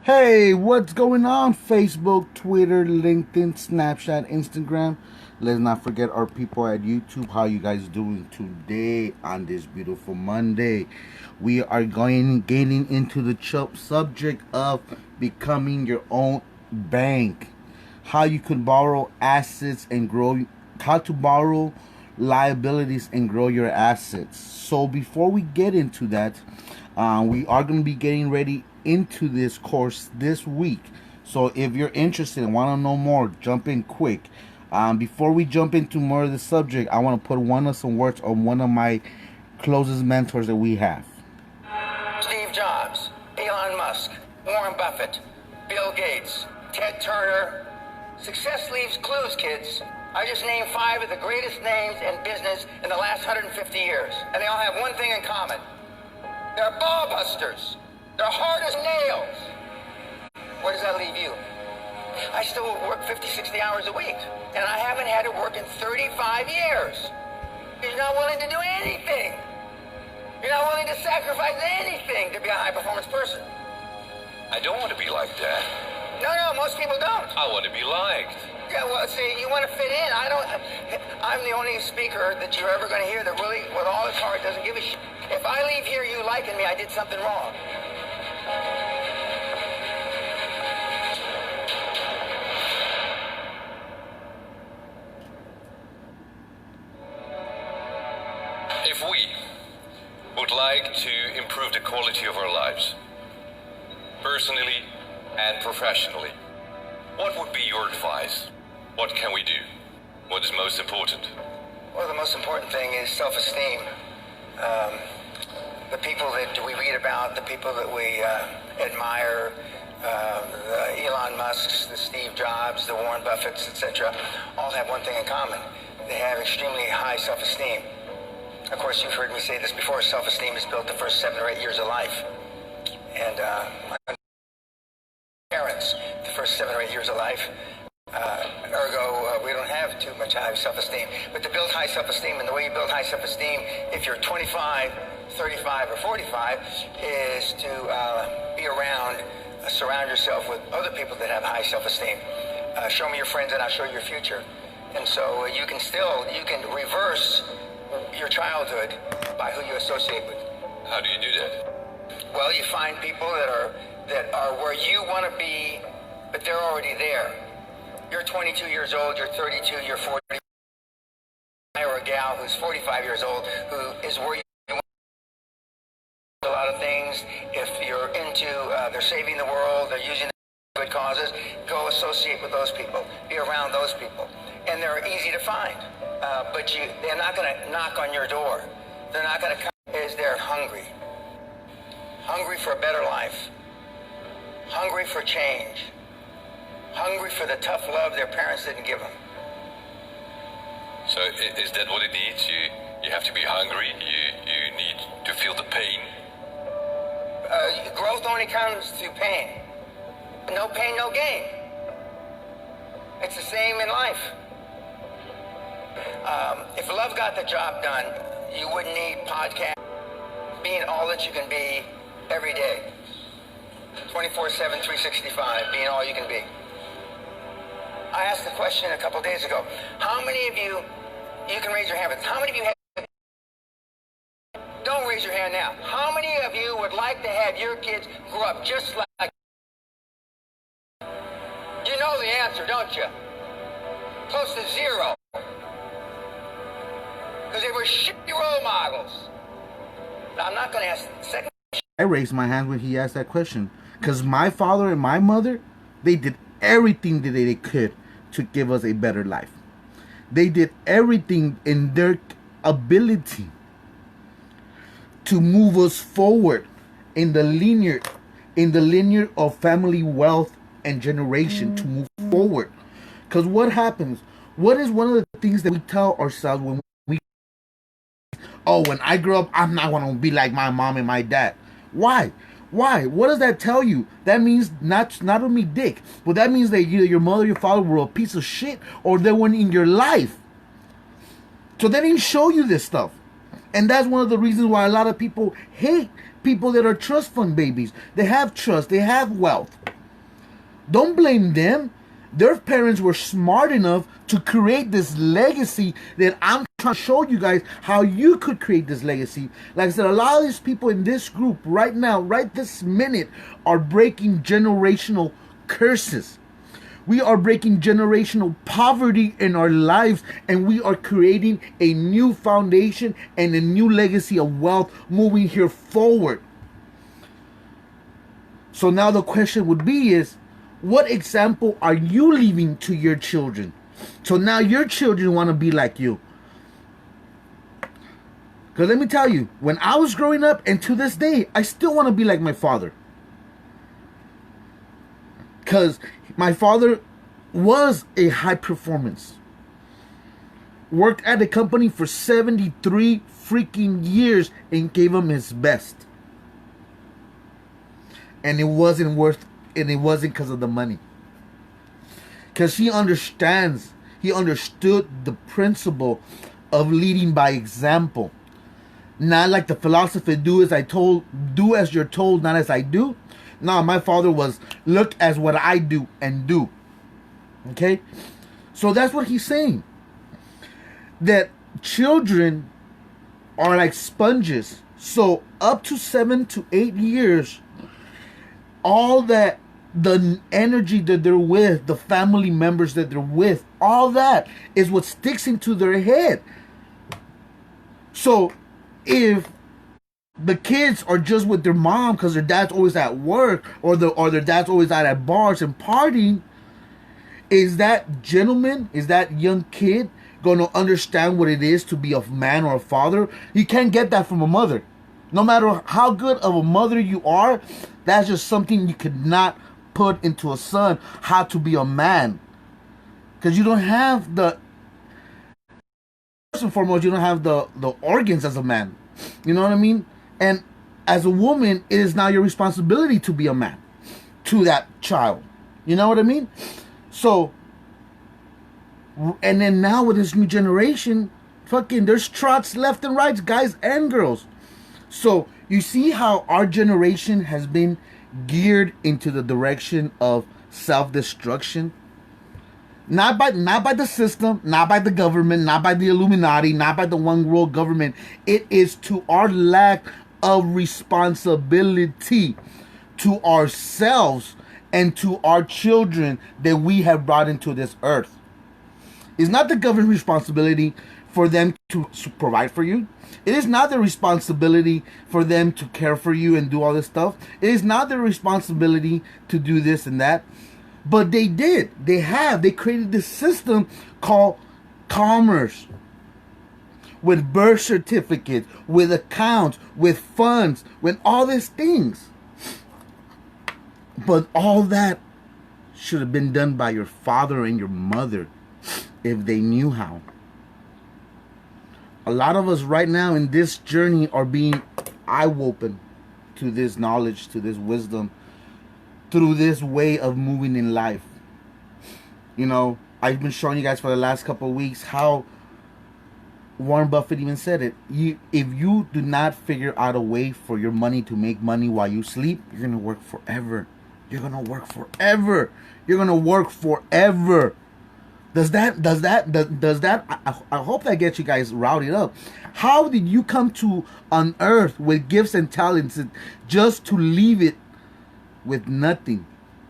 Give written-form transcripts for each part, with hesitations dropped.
Hey, what's going on? Facebook, Twitter, LinkedIn, Snapchat, Instagram. Let's not forget our people at YouTube. How you guys doing today on this beautiful Monday? We are getting into the subject of becoming your own bank. How you can borrow assets and grow. How to borrow liabilities and grow your assets. So before we get into that, we are going to be getting ready into this course this week. So if you're interested and want to know more, jump in quick. Before we jump into more of the subject, I want to put some words on one of my closest mentors that we have. Steve Jobs, Elon Musk, Warren Buffett, Bill Gates, Ted Turner. Success leaves clues, kids. I just named 5 of the greatest names in business in the last 150 years. And they all have one thing in common. They're ball busters. They're hard as nails. Where does that leave you? I still work 50, 60 hours a week. And I haven't had to work in 35 years. You're not willing to do anything. You're not willing to sacrifice anything to be a high-performance person. I don't want to be like that. No, most people don't. I want to be liked. Yeah, well, see, you want to fit in. I'm the only speaker that you're ever going to hear that really, with all his heart, doesn't give a shit. If I leave here you liking me, I did something wrong. If we would like to improve the quality of our lives, personally and professionally, what would be your advice? What can we do? What is most important? Well, the most important thing is self-esteem. The people that we read about, the people that we admire, the Elon Musks, the Steve Jobs, the Warren Buffetts, etc., all have one thing in common. They have extremely high self-esteem. Of course, you've heard me say this before, self-esteem is built the first 7 or 8 years of life. And my parents, the first 7 or 8 years of life, ergo, we don't have too much high self-esteem. But to build high self-esteem, and the way you build high self-esteem, if you're 25, 35, or 45, is to be around, surround yourself with other people that have high self-esteem. Show me your friends and I'll show you your future. And so you can reverse your childhood by who you associate with. How do you do that? Well, you find people that are where you want to be, but they're already there. You're 22 years old, you're 32, you're 40, or a gal who's 45 years old who is where you want a lot of things. If you're into, they're saving the world, they're using good causes, go associate with those people, be around those people. And they're easy to find, but they're not going to knock on your door. They're not going to come as they're hungry for a better life, hungry for change, hungry for the tough love their parents didn't give them. So is that what it needs? You have to be hungry, you need to feel the pain? Growth only comes through pain. No pain, no gain. It's the same in life. If love got the job done, you wouldn't need podcasts. Being all that you can be every day. 24/7, 365, being all you can be. I asked the question a couple days ago. How many of you can raise your hand, but how many of you don't raise your hand now. How many of you would like to have your kids grow up just like you know the answer, don't you? Close to zero. Because they were shitty role models. Now, I'm not going to ask the second question. I raised my hand when he asked that question. Because my father and my mother, they did everything that they could to give us a better life. They did everything in their ability to move us forward in the linear of family wealth and generation to move forward. Because what happens? What is one of the things that we tell ourselves when when I grow up, I'm not going to be like my mom and my dad? Why? What does that tell you? That means not only dick, but that means that either your mother or your father were a piece of shit or they weren't in your life. So they didn't show you this stuff. And that's one of the reasons why a lot of people hate people that are trust fund babies. They have trust, they have wealth. Don't blame them. Their parents were smart enough to create this legacy that I'm trying to show you guys how you could create this legacy. Like I said, a lot of these people in this group right now, right this minute, are breaking generational curses. We are breaking generational poverty in our lives, and we are creating a new foundation and a new legacy of wealth moving here forward. So now the question would be is, what example are you leaving to your children? So now your children want to be like you. Because let me tell you, when I was growing up, and to this day, I still want to be like my father. Because my father was a high performance. Worked at a company for 73 freaking years and gave him his best. And it wasn't because of the money. Because he understood the principle of leading by example. Not like the philosophy, do as you're told, not as I do. No, my father was, look as what I do and do. Okay? So that's what he's saying. That children are like sponges. So up to 7 to 8 years, all that, the energy that they're with, the family members that they're with, all that is what sticks into their head. So if the kids are just with their mom because their dad's always at work, or their dad's always out at bars and partying, is that gentleman, is that young kid going to understand what it is to be a man or a father? You can't get that from a mother. No matter how good of a mother you are, that's just something you could not put into a son, how to be a man. Because you don't have the, first and foremost, you don't have the organs as a man. You know what I mean? And as a woman, it is now your responsibility to be a man to that child. You know what I mean? So, and then now with this new generation, fucking, there's trots left and right, guys and girls. So you see how our generation has been geared into the direction of self-destruction. Not by the system, not by the government, not by the Illuminati, not by the one world government. It is to our lack of responsibility to ourselves and to our children that we have brought into this earth. It's not the government's responsibility for them to provide for you. It is not their responsibility for them to care for you and do all this stuff. It is not their responsibility to do this and that. But they did. They created this system called commerce. With birth certificates, with accounts, with funds, with all these things. But all that should have been done by your father and your mother if they knew how. A lot of us right now in this journey are being eye-open to this knowledge, to this wisdom, through this way of moving in life. You know, I've been showing you guys for the last couple of weeks how Warren Buffett even said it. If you do not figure out a way for your money to make money while you sleep, you're going to work forever. You're going to work forever. You're going to work forever. Does that, I hope that gets you guys routed up. How did you come to on earth with gifts and talents just to leave it with nothing?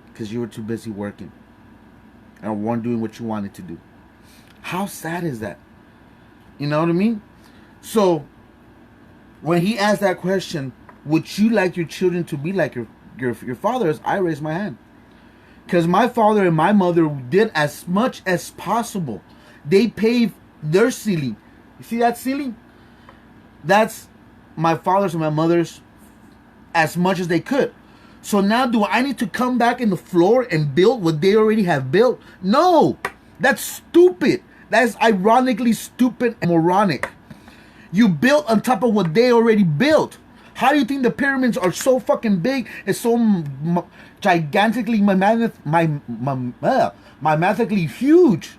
Because you were too busy working and weren't doing what you wanted to do. How sad is that? You know what I mean? So when he asked that question, would you like your children to be like your fathers? I raised my hand. Because my father and my mother did as much as possible. They paved their ceiling. You see that ceiling? That's my father's and my mother's as much as they could. So now do I need to come back in the floor and build what they already have built? No. That's stupid. That's ironically stupid and moronic. You built on top of what they already built. How do you think the pyramids are so fucking big and so gigantically mathematically huge?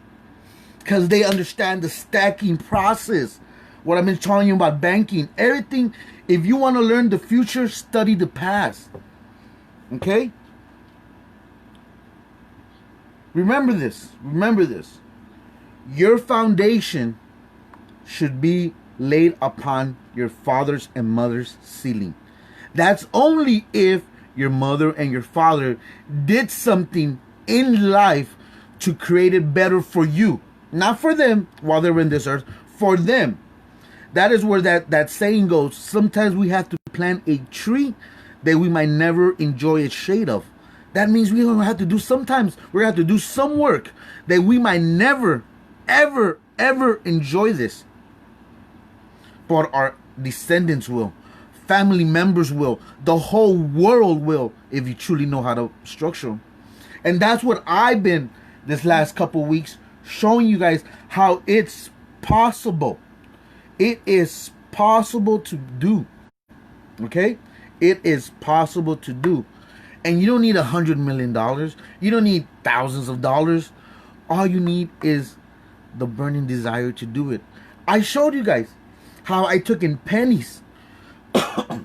Because they understand the stacking process. What I've been telling you about banking. Everything. If you want to learn the future, study the past. Okay? Remember this. Remember this. Your foundation should be laid upon your father's and mother's ceiling. That's only if your mother and your father did something in life to create it better for you. Not for them while they're in this earth, for them. That is where that saying goes. Sometimes we have to plant a tree that we might never enjoy its shade of. That means we're going to have to do, sometimes we're going to have to do some work that we might never, ever, ever enjoy this. But our descendants will. Family members will. The whole world will, if you truly know how to structure them. And that's what I've been this last couple weeks showing you guys, how it's possible. It is possible to do. Okay? It is possible to do. And you don't need $100 million. You don't need thousands of dollars. All you need is the burning desire to do it. I showed you guys how I took in pennies and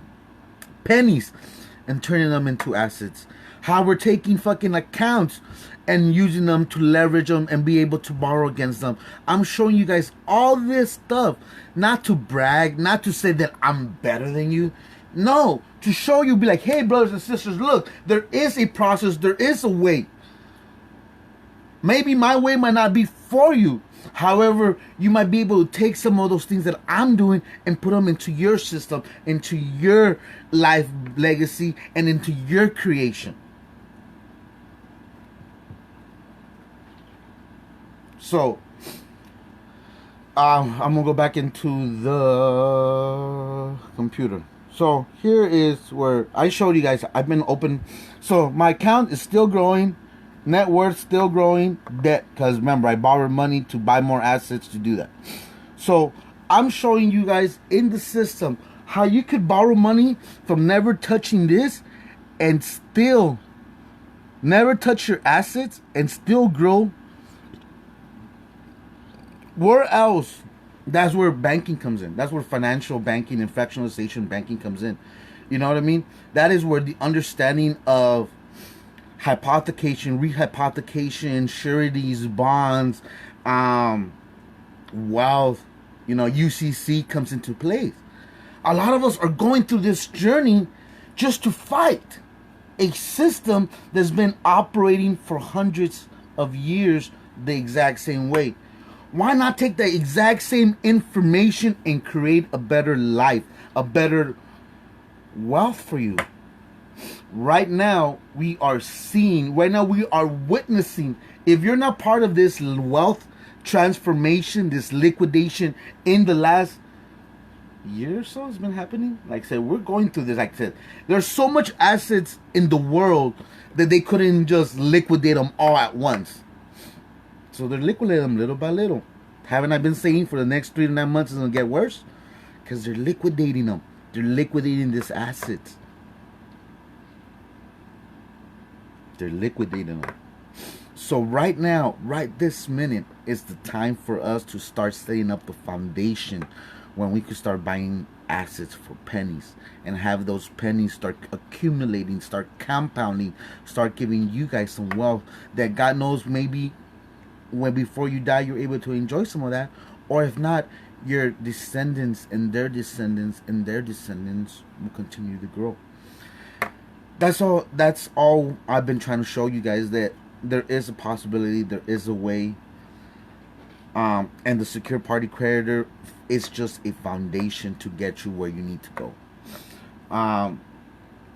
turning them into assets. How we're taking fucking accounts and using them to leverage them and be able to borrow against them. I'm showing you guys all this stuff, not to brag, not to say that I'm better than you. No, to show you, be like, hey, brothers and sisters, look, there is a process, there is a way. Maybe my way might not be for you. However, you might be able to take some of those things that I'm doing and put them into your system, into your life legacy, and into your creation. So, I'm going to go back into the computer. So, here is where I showed you guys. I've been open. So, my account is still growing. Net worth still growing. Debt, because remember, I borrowed money to buy more assets to do that. So I'm showing you guys in the system how you could borrow money from never touching this and still never touch your assets and still grow. Where else? That's where banking comes in. That's where financial banking and fractionalization banking comes in. You know what I mean? That is where the understanding of hypothecation, rehypothecation, sureties, bonds, wealth, UCC comes into place. A lot of us are going through this journey just to fight a system that's been operating for hundreds of years the exact same way. Why not take the exact same information and create a better life, a better wealth for you? Right now, we are witnessing, if you're not part of this wealth transformation, this liquidation in the last year or so, it's been happening. Like I said, we're going through this. Like I said, there's so much assets in the world that they couldn't just liquidate them all at once. So they're liquidating them little by little. Haven't I been saying for the next 3 to 9 months it's going to get worse? Because they're liquidating them. They're liquidating this assets. They're liquidating them. So right now, right this minute, is the time for us to start setting up the foundation when we could start buying assets for pennies and have those pennies start accumulating, start compounding, start giving you guys some wealth that God knows maybe when before you die you're able to enjoy some of that, or if not, your descendants and their descendants and their descendants will continue to grow. That's all I've been trying to show you guys, that there is a possibility, there is a way, and the secure party creditor is just a foundation to get you where you need to go.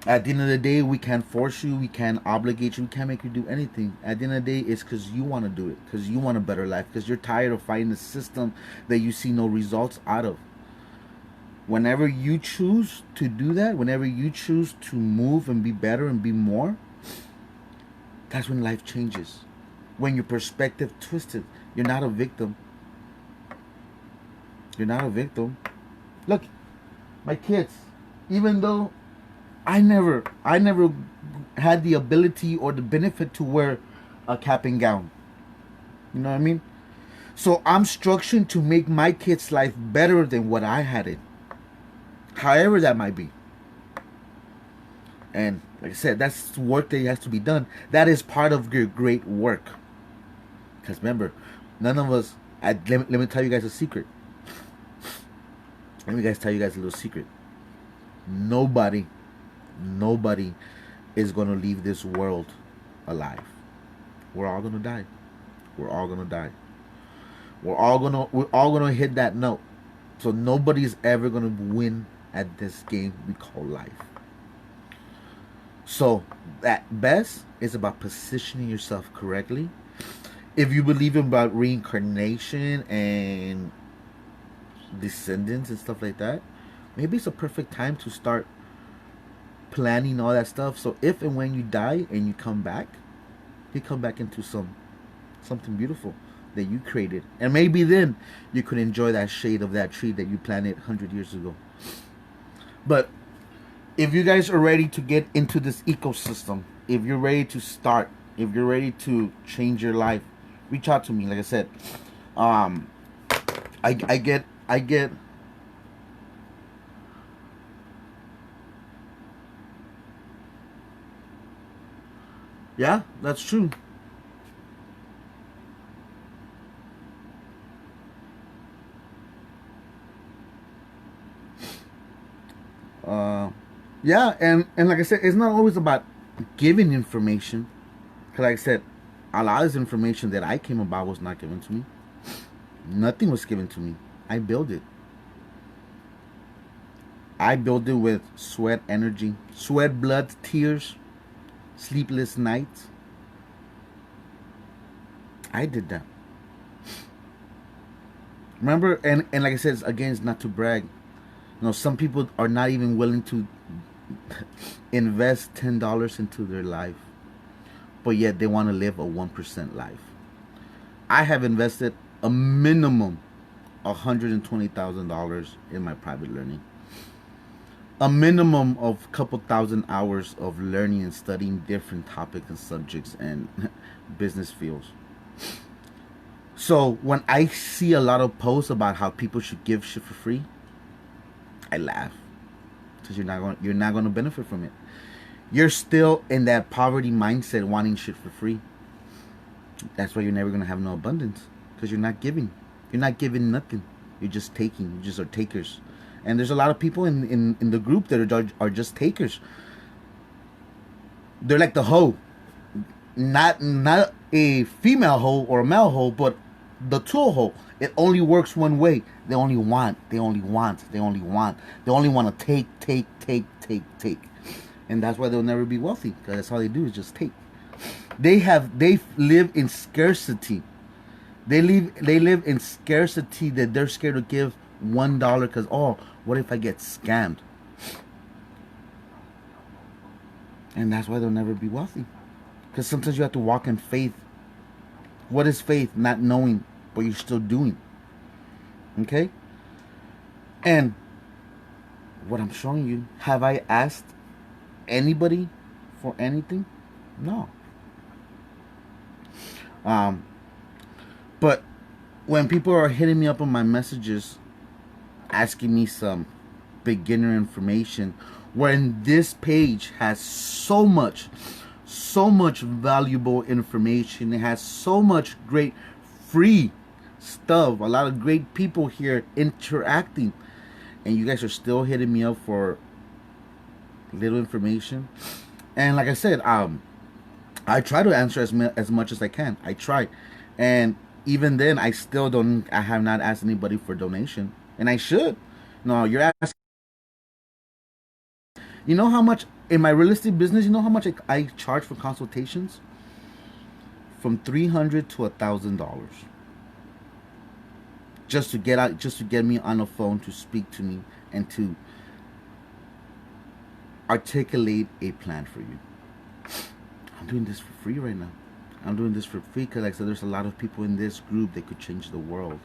At the end of the day, we can't force you, we can't obligate you, we can't make you do anything. At the end of the day, it's because you want to do it, because you want a better life, because you're tired of fighting the system that you see no results out of. Whenever you choose to do that, whenever you choose to move and be better and be more, that's when life changes. When your perspective twisted, you're not a victim. You're not a victim. Look, my kids, even though I never had the ability or the benefit to wear a cap and gown. You know what I mean? So I'm structuring to make my kids' life better than what I had it. However that might be. And like I said, that's work that has to be done. That is part of your great work. Because remember, none of us. Let me tell you guys a secret. Let me tell you guys a little secret. Nobody is gonna leave this world alive. We're all gonna die. We're all gonna die. We're all gonna hit that note. So nobody's ever gonna win at this game we call life. So at best, it's about positioning yourself correctly. If you believe about reincarnation and descendants and stuff like that, maybe it's a perfect time to start planning all that stuff. So if and when you die and you come back into something beautiful that you created, and maybe then you could enjoy that shade of that tree that you planted 100 years ago. But if you guys are ready to get into this ecosystem, if you're ready to start, if you're ready to change your life, reach out to me. Like I said, I get yeah, that's true. Yeah, and like I said, it's not always about giving information. Cause like I said, a lot of this information that I came about was not given to me. Nothing was given to me. I built it. I built it with sweat, energy, sweat, blood, tears, sleepless nights. I did that. Remember, and like I said, again, it's not to brag. You know, some people are not even willing to invest $10 into their life, but yet they want to live a 1% life. I have invested a minimum $120,000 in my private learning. A minimum of a couple thousand hours of learning and studying different topics and subjects and business fields. So when I see a lot of posts about how people should give shit for free, I laugh. Because you're not going to benefit from it. You're still in that poverty mindset, wanting shit for free. That's why you're never going to have no abundance. Because you're not giving. You're not giving nothing. You're just taking. You just are takers. And there's a lot of people in the group that are just takers. They're like the hoe. Not a female hoe or a male hoe, but the tool hoe. It only works one way. They only want. They only want to take. And that's why they'll never be wealthy. Because that's all they do is just take. They live in scarcity. They live in scarcity that they're scared to give $1 because, oh, what if I get scammed? And that's why they'll never be wealthy. Because sometimes you have to walk in faith. What is faith? Not knowing, but you're still doing. Okay? And what I'm showing you, have I asked anybody for anything? No. But when people are hitting me up on my messages, asking me some beginner information, when this page has so much valuable information, it has so much great free stuff, a lot of great people here interacting, and you guys are still hitting me up for little information. And like I said, I try to answer as much as I can. I try, and even then, I have not asked anybody for donation, and I should. No, you're asking. You know how much in my real estate business? You know how much I charge for consultations? From $300 to $1,000. Just to get me on the phone to speak to me and to articulate a plan for you. I'm doing this for free right now. I'm doing this for free because, like I said, there's a lot of people in this group that could change the world.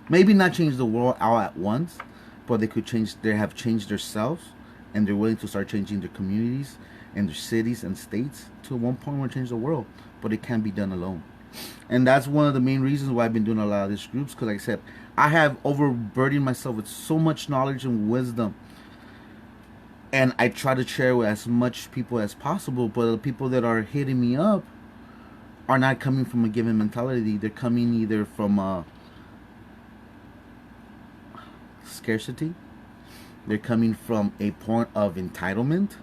Maybe not change the world all at once, but they have changed themselves, and they're willing to start changing their communities and their cities and states to one point where change the world. But it can't be done alone. And that's one of the main reasons why I've been doing a lot of these groups, because like I said, I have overburdened myself with so much knowledge and wisdom, and I try to share with as much people as possible. But the people that are hitting me up are not coming from a given mentality. They're coming either from a scarcity. They're coming from a point of entitlement.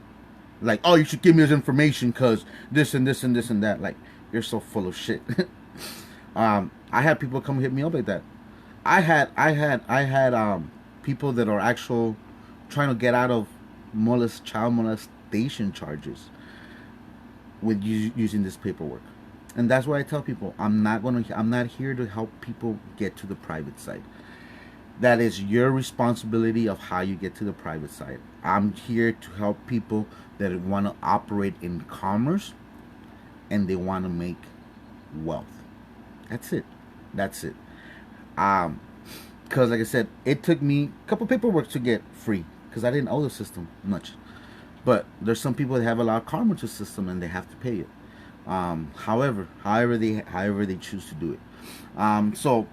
Like, oh, you should give me this information because this and this and this and that. Like, you're so full of shit. I had people come hit me up like that. I had people that are actual trying to get out of child molestation charges with using this paperwork. And that's why I tell people I'm not here to help people get to the private side. That is your responsibility of how you get to the private side. I'm here to help people that want to operate in commerce and they want to make wealth. That's it. Because like I said, it took me a couple paperwork to get free because I didn't owe the system much. But there's some people that have a lot of karma to the system and they have to pay it. However they choose to do it. So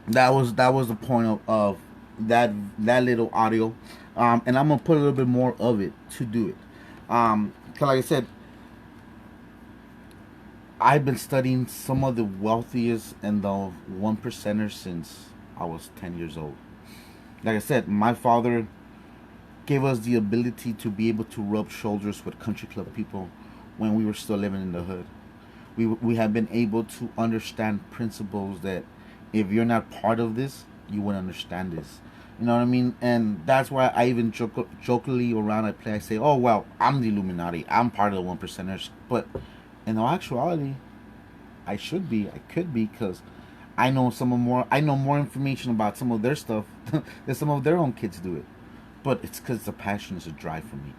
that was the point of that little audio. And I'm gonna put a little bit more of it to do it. Cause like I said, I've been studying some of the wealthiest and the 1%ers since I was 10 years old. Like I said, my father gave us the ability to be able to rub shoulders with country club people when we were still living in the hood. We have been able to understand principles that if you're not part of this, you wouldn't understand this. You know what I mean? And that's why I even jokingly around I say, oh, well, I'm the Illuminati. I'm part of the 1%ers. But in all actuality, I could be, because I know more information about some of their stuff than some of their own kids do it. But it's because the passion is a drive for me.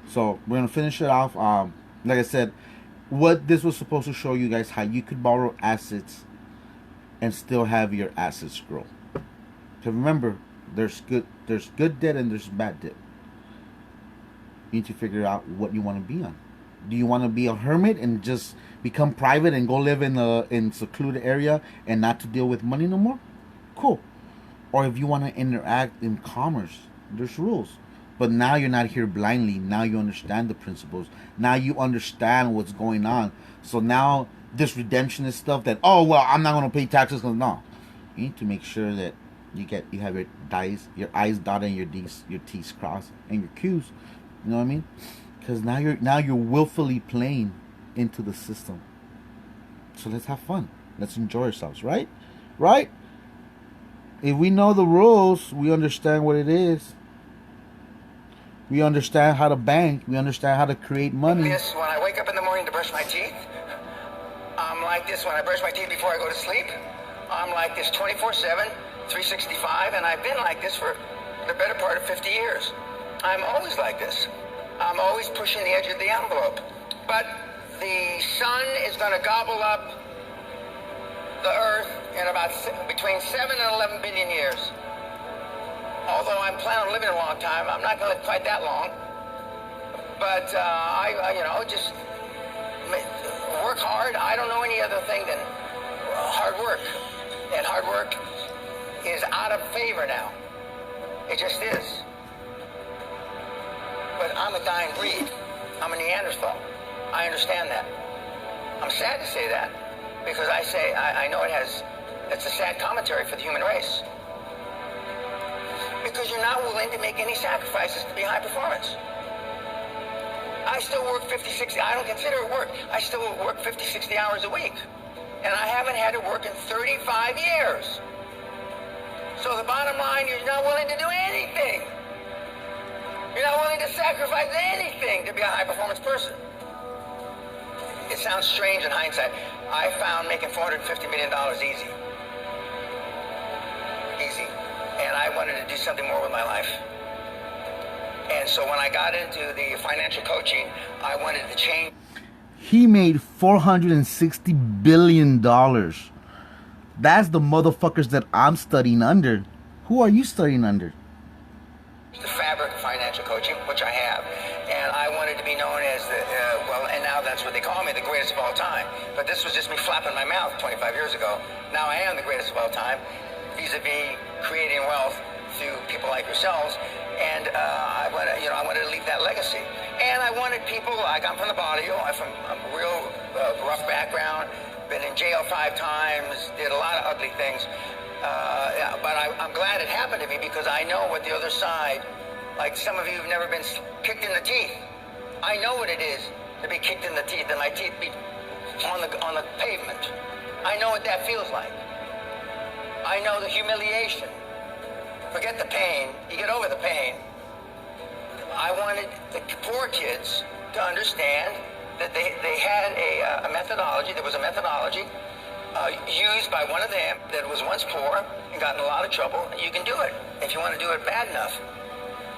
So we're gonna finish it off. Like I said, what this was supposed to show you guys, how you could borrow assets and still have your assets grow. So remember, there's good debt and there's bad debt. You need to figure out what you want to be on. Do you want to be a hermit and just become private and go live in secluded area and not to deal with money no more? Cool. Or if you want to interact in commerce, there's rules. But now you're not here blindly. Now you understand the principles. Now you understand what's going on. So now this redemptionist stuff that, oh, well, I'm not going to pay taxes. No. You need to make sure that you have your I's dotted and your T's crossed and your Q's. You know what I mean? Because now you're willfully playing into the system. So let's have fun. Let's enjoy ourselves, right? Right? If we know the rules, we understand what it is. We understand how to bank. We understand how to create money. This when I wake up in the morning to brush my teeth. I'm like this when I brush my teeth before I go to sleep. I'm like this 24/7, 365, and I've been like this for the better part of 50 years. I'm always like this. I'm always pushing the edge of the envelope. But the sun is going to gobble up the earth in about between 7 and 11 billion years. Although I'm planning on living a long time, I'm not going to live quite that long. But I just work hard. I don't know any other thing than hard work. And hard work is out of favor now. It just is. But I'm a dying breed. I'm a Neanderthal. I understand that. I'm sad to say that because I know it's a sad commentary for the human race. Because you're not willing to make any sacrifices to be high performance. I still work 50, 60, I don't consider it work. I still work 50, 60 hours a week. And I haven't had to work in 35 years. So the bottom line, you're not willing to do anything. You're not willing to sacrifice anything to be a high performance person. It sounds strange in hindsight. I found making $450 million easy. Easy. And I wanted to do something more with my life. And so when I got into the financial coaching, I wanted to change. He made $460 billion. That's the motherfuckers that I'm studying under. Who are you studying under? The fabric of financial coaching, which I have. And I wanted to be known as and now that's what they call me, the greatest of all time. But this was just me flapping my mouth 25 years ago. Now I am the greatest of all time, vis-a-vis creating wealth through people like yourselves. And I wanted to leave that legacy. And I wanted people, like I'm from the body, I'm from a real rough background, been in jail 5 times, did a lot of ugly things. But I'm glad it happened to me because I know what the other side, like some of you have never been kicked in the teeth. I know what it is to be kicked in the teeth and my teeth be on the pavement. I know what that feels like. I know the humiliation. Forget the pain. You get over the pain. I wanted the poor kids to understand that they had a methodology. There was a methodology used by one of them that was once poor and got in a lot of trouble. You can do it if you want to do it bad enough.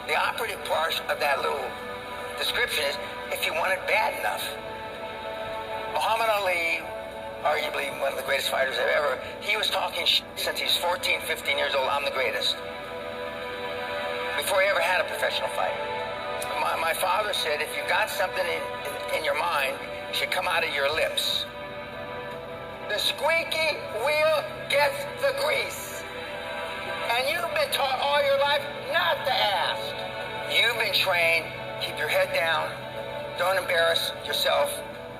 The operative part of that little description is if you want it bad enough. Muhammad Ali, arguably one of the greatest fighters ever, he was talking since he's 14, 15 years old, I'm the greatest. Before he ever had a professional fight. My father said, if you got something in your mind, it should come out of your lips. The squeaky wheel gets the grease. And you've been taught all your life not to ask. You've been trained, keep your head down, don't embarrass yourself,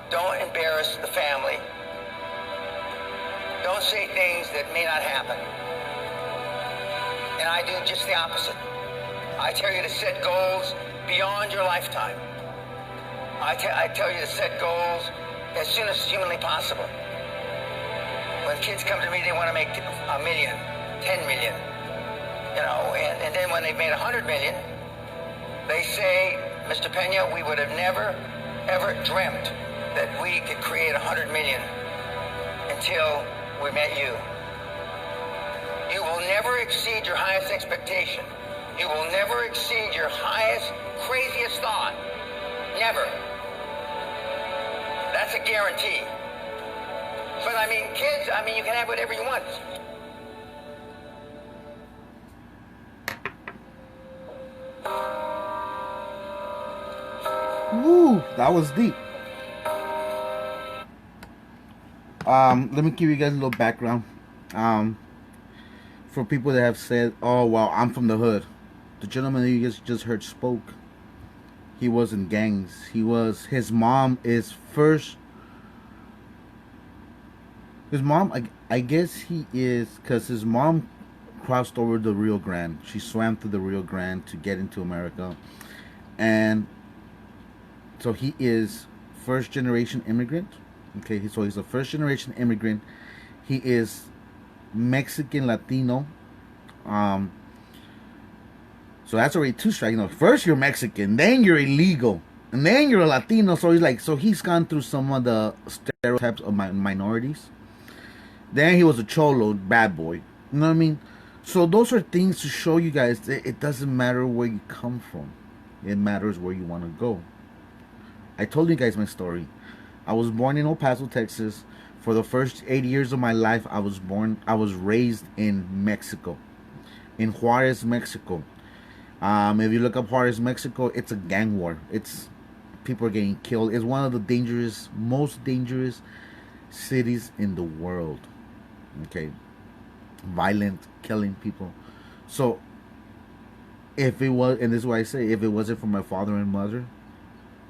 don't embarrass the family, don't say things that may not happen. And I do just the opposite. I tell you to set goals beyond your lifetime. I tell you to set goals as soon as humanly possible. When kids come to me, they want to make $1 million, 10 million, you know, and then when they've made 100 million, they say, Mr. Pena, we would have never, ever dreamt that we could create 100 million until we met you. You will never exceed your highest expectation. You will never exceed your highest, craziest thought. Never. That's a guarantee. But I mean, kids, I mean, you can have whatever you want. Woo, that was deep. Let me give you guys a little background. For people that have said, oh, well, I'm from the hood. The gentleman that you guys just heard spoke. He was in gangs. His mom is first. His mom, I guess he is, because his mom crossed over the Rio Grande. She swam through the Rio Grande to get into America. And so he is first generation immigrant. Okay, so he's a first generation immigrant. He is Mexican Latino. So that's already 2 strikes. You know, first you're Mexican, then you're illegal, and then you're a Latino. So he's gone through some of the stereotypes of minorities. Then he was a cholo, bad boy. You know what I mean? So those are things to show you guys that it doesn't matter where you come from. It matters where you want to go. I told you guys my story. I was born in El Paso, Texas. For the first 8 years of my life, I was raised in Mexico. In Juarez, Mexico. If you look up Juarez, Mexico, it's a gang war. People are getting killed. It's one of the most dangerous cities in the world. Okay, violent, killing people. So, and this is why I say, if it wasn't for my father and mother,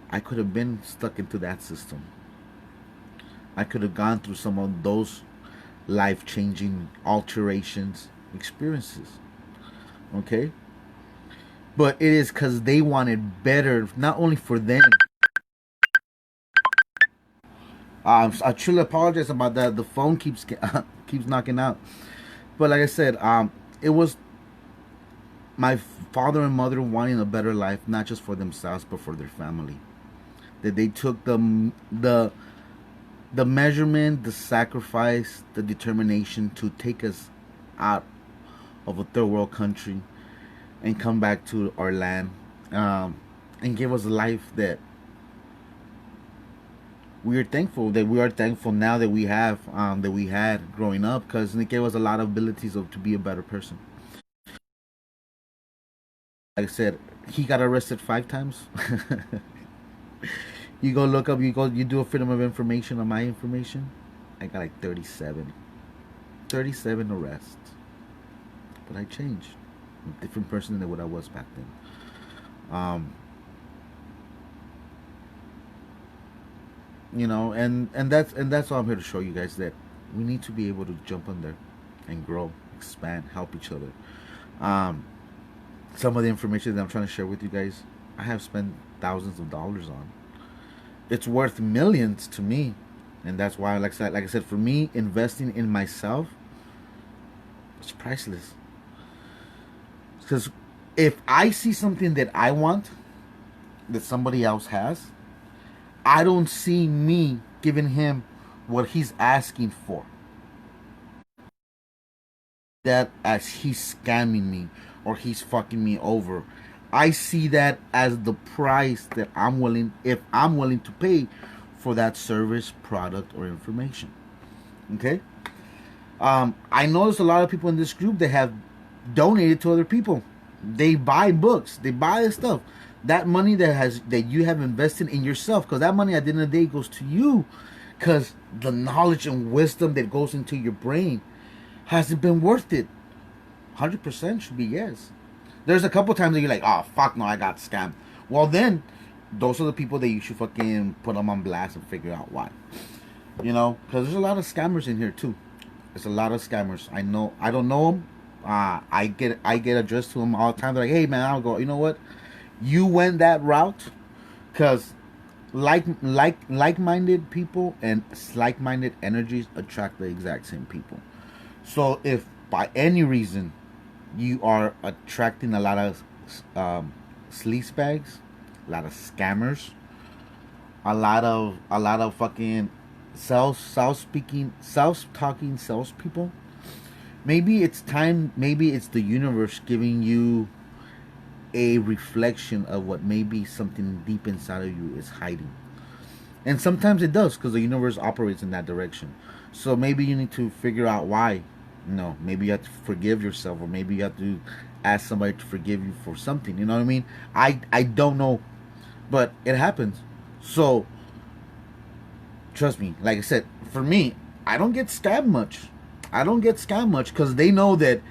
I could have been stuck into that system. I could have gone through some of those life-changing alterations, experiences. Okay? But it is because they wanted better, not only for them. I truly apologize about that. The phone keeps knocking out. But like I said, it was my father and mother wanting a better life, not just for themselves, but for their family. That they took the measurement, the sacrifice, the determination to take us out of a third world country and come back to our land, and give us a life that we are thankful now that we have, that we had growing up, because it gave us a lot of abilities to be a better person. Like I said, he got arrested 5 times. You go look up, you do a freedom of information on my information. I got like 37 arrests. But I changed. I'm a different person than what I was back then. You know, and that's what I'm here to show you guys, that we need to be able to jump on there and grow, expand, help each other. Um, some of the information that I'm trying to share with you guys, I have spent thousands of dollars on. It's worth millions to me, and that's why, like I said, for me, investing in myself, it's priceless. Because if I see something that I want that somebody else has, I don't see me giving him what he's asking for. That as he's scamming me or he's fucking me over. I see that as the price that if I'm willing to pay for that service, product, or information. Okay? I notice a lot of people in this group that have donated to other people. They buy books, they buy stuff. That money that you have invested in yourself, because that money at the end of the day goes to you, because the knowledge and wisdom that goes into your brain hasn't been worth it. 100% should be yes. There's a couple times that you're like, oh fuck no, I got scammed. Well then, those are the people that you should fucking put them on blast and figure out why. You know, because there's a lot of scammers in here too. There's a lot of scammers. I know. I don't know them. I get addressed to them all the time. They're like, hey man, I'll go. You know what? You went that route because like-minded people and like-minded energies attract the exact same people. So if by any reason you are attracting a lot of sleaze bags, a lot of scammers, a lot of fucking self-talking salespeople, maybe it's time. Maybe it's the universe giving you a reflection of what maybe something deep inside of you is hiding. And sometimes it does, because the universe operates in that direction. So maybe you need to figure out why. No, maybe you have to forgive yourself, or maybe you have to ask somebody to forgive you for something. You know what I mean? I don't know, but it happens. So trust me, like I said, for me, I don't get scammed much. I don't get scammed much because they know that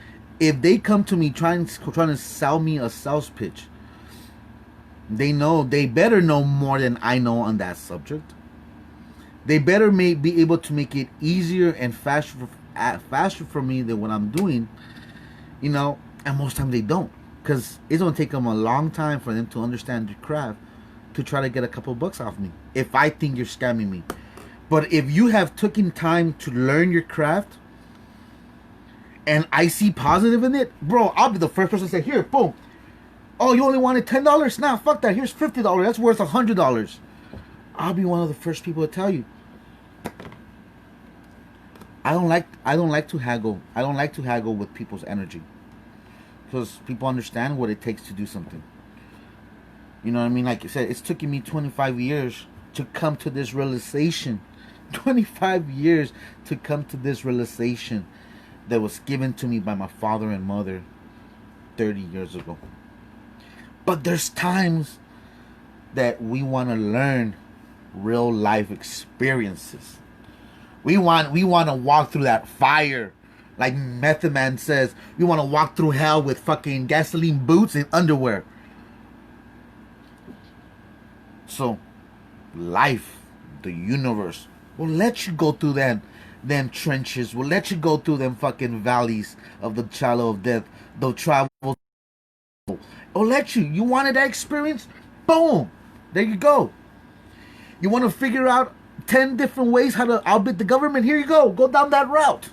if they come to me trying to sell me a sales pitch, they know they better know more than I know on that subject. They better be able to make it easier and faster for me than what I'm doing, you know. And most times they don't, because it's gonna take them a long time for them to understand the craft to try to get a couple bucks off me if I think you're scamming me. But if you have taken time to learn your craft and I see positive in it, bro, I'll be the first person to say, here, boom. Oh, you only wanted $10? Nah, fuck that. Here's $50. That's worth $100. I'll be one of the first people to tell you. I don't like to haggle. I don't like to haggle with people's energy, because people understand what it takes to do something. You know what I mean? Like I said, it's taken me 25 years to come to this realization. 25 years to come to this realization that was given to me by my father and mother 30 years ago. But there's times that we want to learn real life experiences. We want to walk through that fire. Like Method Man says, we want to walk through hell with fucking gasoline boots and underwear. So, life, the universe, will let you go through them trenches. Will let you go through them fucking valleys of the shallow of death. They'll travel. Will let you. You wanted that experience? Boom. There you go. You want to figure out 10 different ways how to outbid the government? Here you go. Go down that route.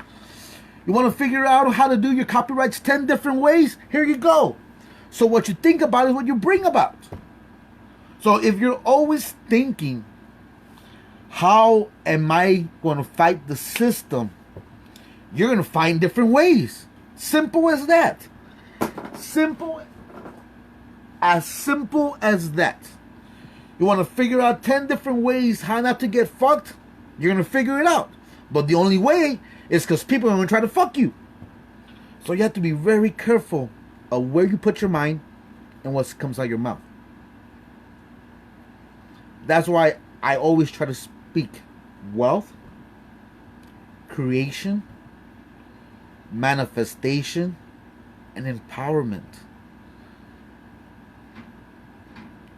You want to figure out how to do your copyrights 10 different ways? Here you go. So what you think about is what you bring about. So if you're always thinking, how am I going to fight the system? You're going to find different ways. Simple as that. Simple as that. You want to figure out 10 different ways how not to get fucked? You're going to figure it out. But the only way is because people are going to try to fuck you. So you have to be very careful of where you put your mind and what comes out of your mouth. That's why I always try to speak wealth, creation, manifestation, and empowerment.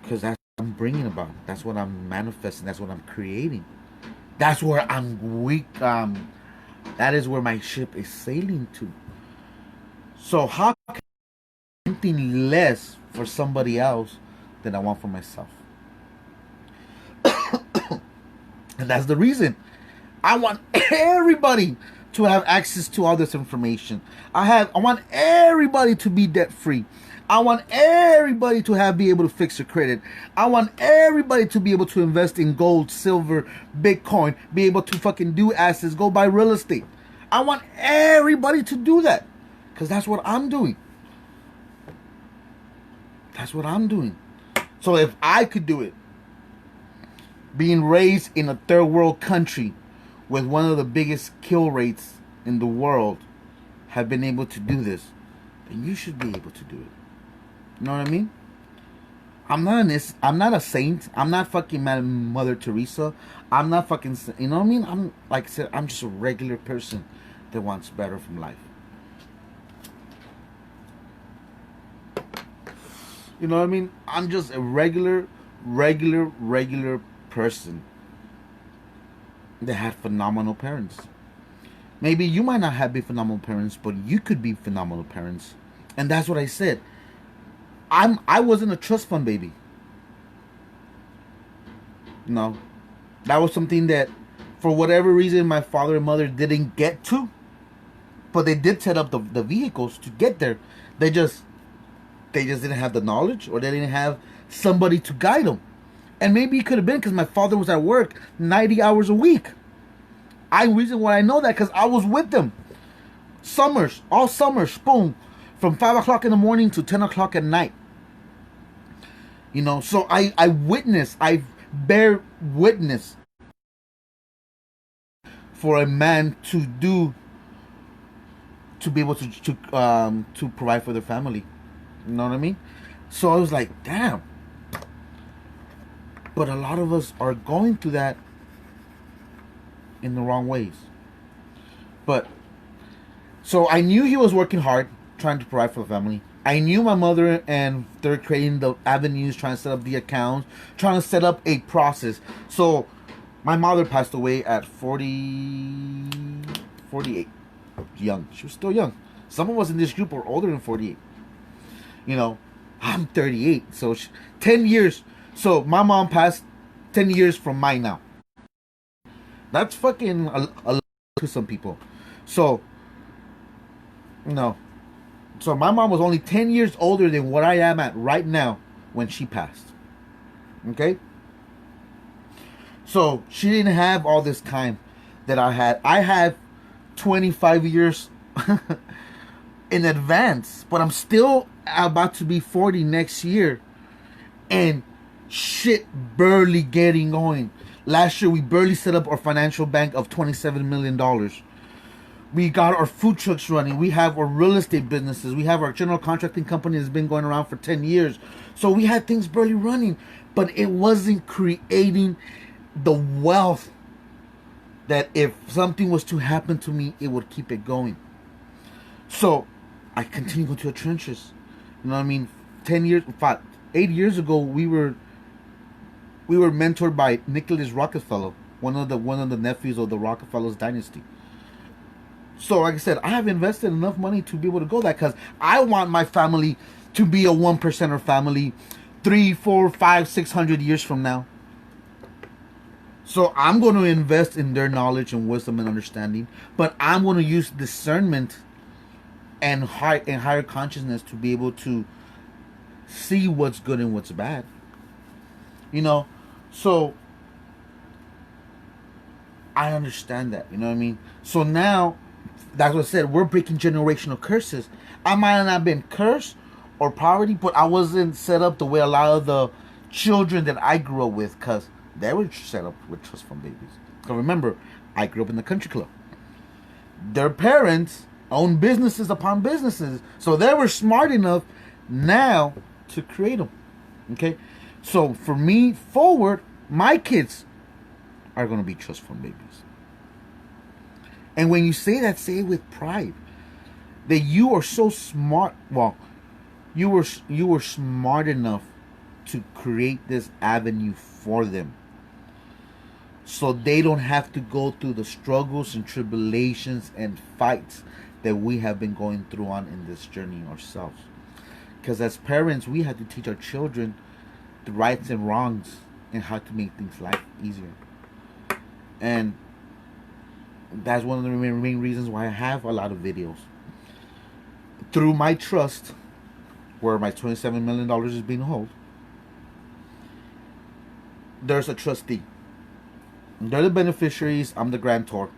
Because that's what I'm bringing about. That's what I'm manifesting. That's what I'm creating. That's where I'm weak. That is where my ship is sailing to. So how can I do anything less for somebody else than I want for myself? And that's the reason. I want everybody to have access to all this information. I want everybody to be debt free. I want everybody to be able to fix their credit. I want everybody to be able to invest in gold, silver, Bitcoin, be able to fucking do assets, go buy real estate. I want everybody to do that. Because that's what I'm doing. That's what I'm doing. So if I could do it, being raised in a third world country with one of the biggest kill rates in the world, have been able to do this, then you should be able to do it. You know what I mean? I'm not a saint. I'm not fucking Mother Teresa. I'm not fucking, you know what I mean? I'm, like I said, I'm just a regular person that wants better from life. You know what I mean? I'm just a regular person that had phenomenal parents. Maybe you might not have been phenomenal parents, but you could be phenomenal parents. And that's what I said. I wasn't a trust fund baby. No. That was something that, for whatever reason, my father and mother didn't get to. But they did set up the vehicles to get there. They just didn't have the knowledge, or they didn't have somebody to guide them. And maybe it could have been because my father was at work 90 hours a week. Reason why I know that, because I was with them. Summers, all summers, boom. From 5 o'clock in the morning to 10 o'clock at night. You know, so I bear witness for a man to be able to provide for their family. You know what I mean? So I was like, damn. But a lot of us are going through that in the wrong ways. But so I knew he was working hard, trying to provide for the family. I knew my mother, and they're creating the avenues, trying to set up the accounts, trying to set up a process. So my mother passed away at 48. Young. She was still young. Some of us in this group are older than 48. You know, I'm 38. So 10 years. So my mom passed 10 years from mine now. That's fucking a lot to some people. So, no. So my mom was only 10 years older than what I am at right now when she passed. Okay? So she didn't have all this time that I had. I had 25 years in advance, but I'm still about to be 40 next year. And shit barely getting going. Last year we barely set up our financial bank of $27 million. We got our food trucks running. We have our real estate businesses. We have our general contracting company that's been going around for 10 years. So we had things barely running, but it wasn't creating the wealth that if something was to happen to me, it would keep it going. So I continued going to the trenches. You know what I mean? 8 years ago, we were mentored by Nicholas Rockefeller, one of the nephews of the Rockefellers dynasty. So, like I said, I have invested enough money to be able to go that, because I want my family to be a 1%er family 3, 4, 5, 600 years from now. So I'm going to invest in their knowledge and wisdom and understanding, but I'm going to use discernment and higher consciousness to be able to see what's good and what's bad. You know, so I understand that. You know what I mean? So now, that's what I said. We're breaking generational curses. I might have not been cursed or poverty, but I wasn't set up the way a lot of the children that I grew up with, because they were set up with trust fund babies. Because remember, I grew up in the country club. Their parents owned businesses upon businesses, so they were smart enough now to create them. Okay, so for me forward, my kids are going to be trust fund babies. And when you say that, say it with pride. That you are so smart. Well, you were smart enough to create this avenue for them. so they don't have to go through the struggles and tribulations and fights that we have been going through on in this journey ourselves. Because as parents, we have to teach our children the rights and wrongs and how to make things life easier. And that's one of the main reasons why I have a lot of videos. Through my trust, where my $27 million is being held, there's a trustee. They're the beneficiaries. I'm the grantor.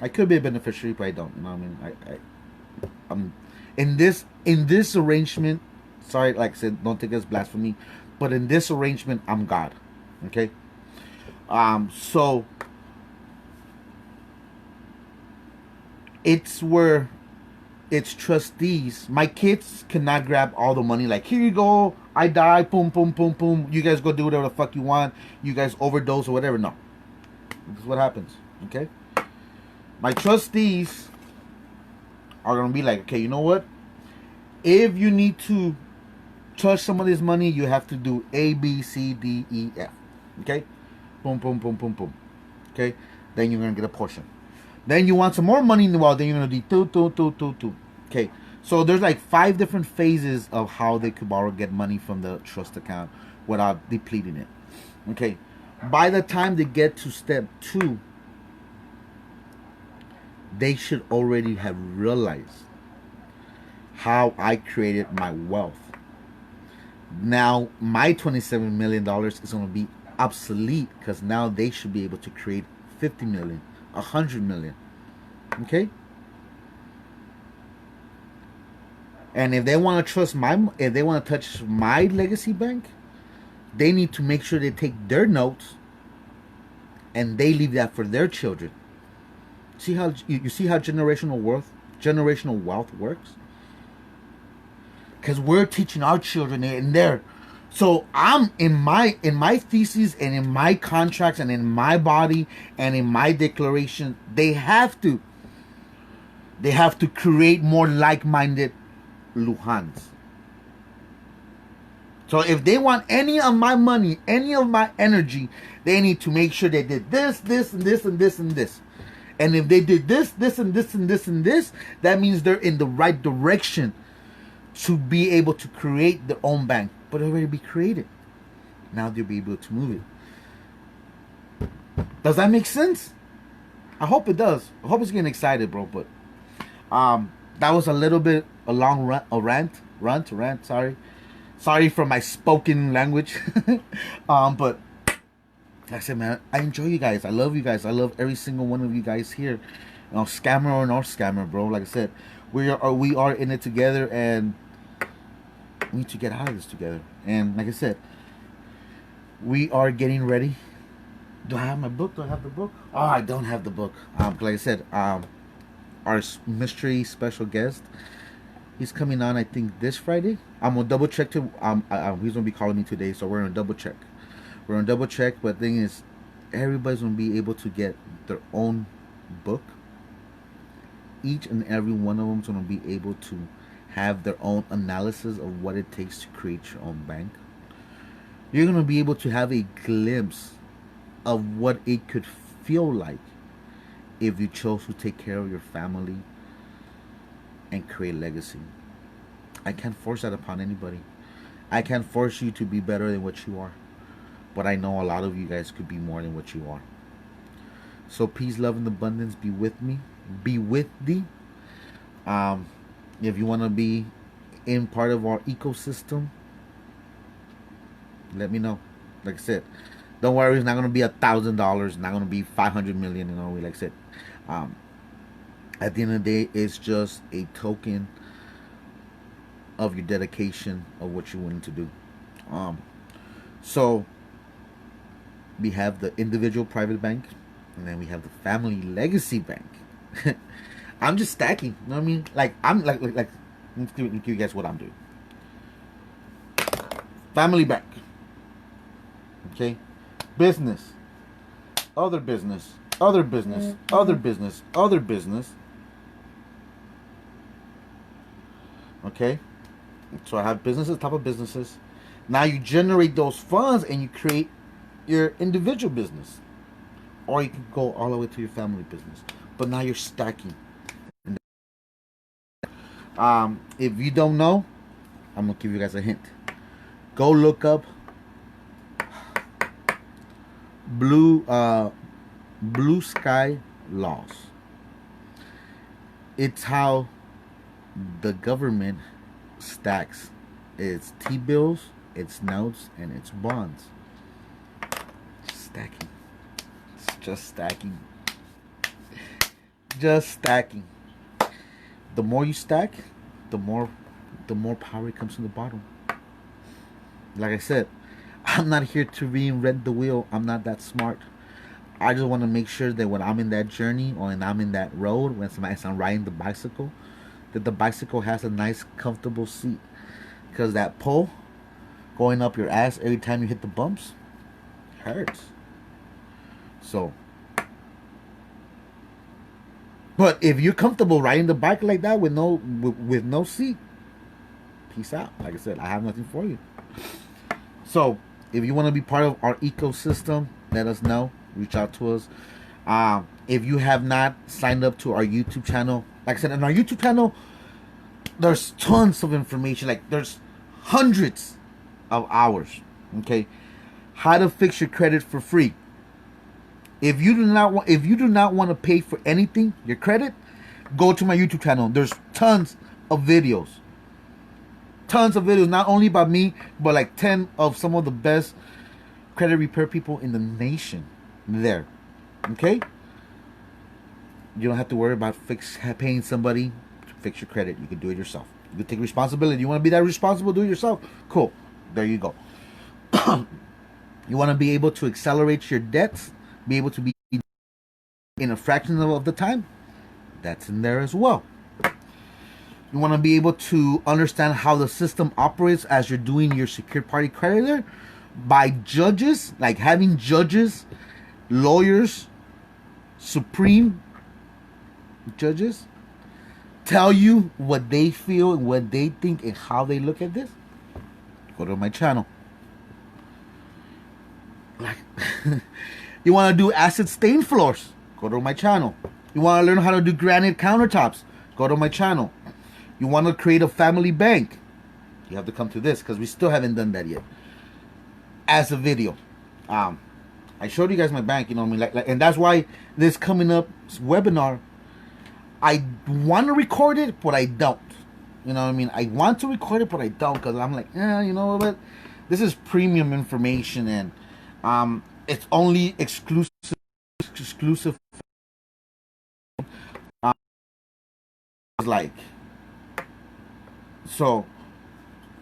I could be a beneficiary, but I don't. You know what I mean? I'm in this arrangement. Sorry, like I said, don't take it as blasphemy, but in this arrangement, I'm God. Okay. So it's where it's trustees. My kids cannot grab all the money. Like, here you go. I die. Boom, boom, boom, boom. You guys go do whatever the fuck you want. You guys overdose or whatever. No. This is what happens. Okay. My trustees are going to be like, okay, you know what? If you need to touch some of this money, you have to do A, B, C, D, E, F. Okay? Boom, boom, boom, boom, boom. Okay? Then you're going to get a portion. Then you want some more money in the world, then you're going to do two. Okay? So there's like 5 different phases of how they could get money from the trust account without depleting it. Okay? By the time they get to step 2, they should already have realized how I created my wealth. Now, my $27 million is going to be obsolete because now they should be able to create 50 million, 100 million. Okay? And if they want to if they want to touch my legacy bank, they need to make sure they take their notes and they leave that for their children. See how you see how generational wealth works? Because we're teaching our children in there. So I'm in my thesis and in my contracts and in my body and in my declaration, they have to create more like-minded Luhans. So if they want any of my money, any of my energy, they need to make sure they did this, this, and this, and this, and this. And if they did this, this, and this, and this, and this, that means they're in the right direction to be able to create their own bank. But it already be created. Now they'll be able to move it. Does that make sense? I hope it does. I hope it's getting excited, bro. But that was a little bit a long rant. Sorry for my spoken language. But like I said, man, I enjoy you guys. I love you guys. I love every single one of you guys here. You know, scammer or no scammer, bro. Like I said, we are in it together, and we need to get out of this together. And like I said, we are getting ready. Do I have my book? Do I have the book? Oh, I don't have the book. Like I said, our mystery special guest, he's coming on, I think, this Friday. I'm gonna double check he's gonna be calling me today, so we're gonna double check. But the thing is, everybody's gonna be able to get their own book. Each and every one of them is gonna be able to have their own analysis of what it takes to create your own bank. You're gonna be able to have a glimpse of what it could feel like if you chose to take care of your family and create legacy. I can't force that upon anybody. I can't force you to be better than what you are. But I know a lot of you guys could be more than what you are. So peace, love, and abundance be with me. Be with thee. If you want to be in part of our ecosystem, let me know. Like I said, don't worry, it's not going to be $1,000. It's not going to be 500 million. You know, like I said, at the end of the day, it's just a token of your dedication of what you're willing to do. So we have the individual private bank, and then we have the family legacy bank. I'm just stacking. You know what I mean? Like I'm like let me give you guys what I'm doing. Family bank. Okay. Business. Other business. Other business. Other business. Other business. Okay. So I have businesses, top of businesses. Now you generate those funds and you create your individual business. or you can go all the way to your family business. But now you're stacking. If you don't know, I'm gonna give you guys a hint. Go look up blue sky laws. It's how the government stacks its T-bills, its notes, and its bonds. Stacking. It's just stacking. Just stacking. The more you stack, the more power comes from the bottom. Like I said, I'm not here to reinvent the wheel. I'm not that smart. I just want to make sure that when I'm in that journey or when I'm in that road, when I'm riding the bicycle, that the bicycle has a nice, comfortable seat. Because that pull going up your ass every time you hit the bumps hurts. So, but if you're comfortable riding the bike like that with no seat, peace out. Like I said, I have nothing for you. So, if you want to be part of our ecosystem, let us know. Reach out to us. If you have not signed up to our YouTube channel, like I said, on our YouTube channel, there's tons of information. Like, there's hundreds of hours. Okay, how to fix your credit for free. If you do not want to pay for anything, your credit, go to my YouTube channel. There's tons of videos. Tons of videos, not only by me, but like 10 of some of the best credit repair people in the nation there. Okay? You don't have to worry about paying somebody to fix your credit. You can do it yourself. You can take responsibility. You want to be that responsible, do it yourself? Cool. There you go. You want to be able to accelerate your debts, be able to be in a fraction of the time? That's in there as well. You want to be able to understand how the system operates as you're doing your secured party creditor by judges, like having judges, lawyers, supreme judges tell you what they feel and what they think and how they look at this. Go to my channel. Like, you want to do acid stain floors? Go to my channel. You want to learn how to do granite countertops? Go to my channel. You want to create a family bank? You have to come to this because we still haven't done that yet. As a video, I showed you guys my bank. You know what I mean? And that's why this coming up webinar, I want to record it, but I don't. You know what I mean? I want to record it, but I don't because I'm like, you know what? This is premium information, and it's only exclusive. Like. So,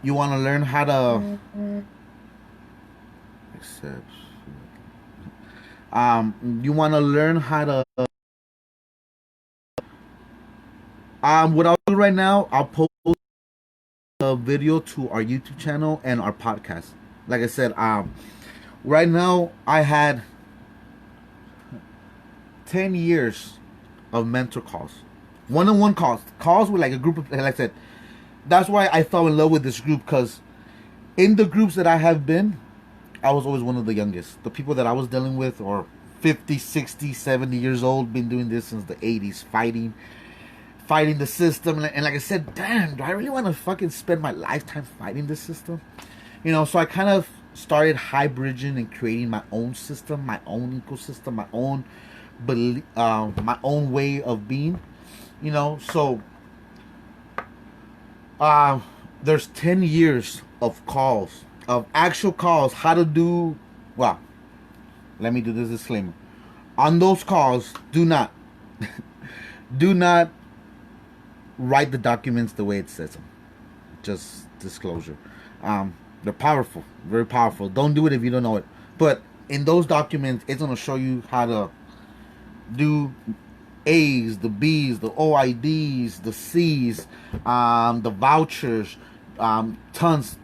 you want to learn how to accept. You want to learn how to. What I'll do right now, I'll post a video to our YouTube channel and our podcast. Like I said, right now I had 10 years of mentor calls, one-on-one calls with like a group of, like I said. That's why I fell in love with this group, because in the groups that I have been, I was always one of the youngest. The people that I was dealing with are 50, 60, 70 years old, been doing this since the 80s, fighting the system. And like I said, damn, do I really want to fucking spend my lifetime fighting this system? You know, so I kind of started hybriding and creating my own system, my own ecosystem, my own way of being, you know, so... there's 10 years of calls, of actual calls, how to do, well, let me do this disclaimer. On those calls, do not write the documents the way it says them. Just disclosure. They're powerful, very powerful. Don't do it if you don't know it. But in those documents, it's going to show you how to do A's, the B's, the OIDs, the C's, the vouchers, tons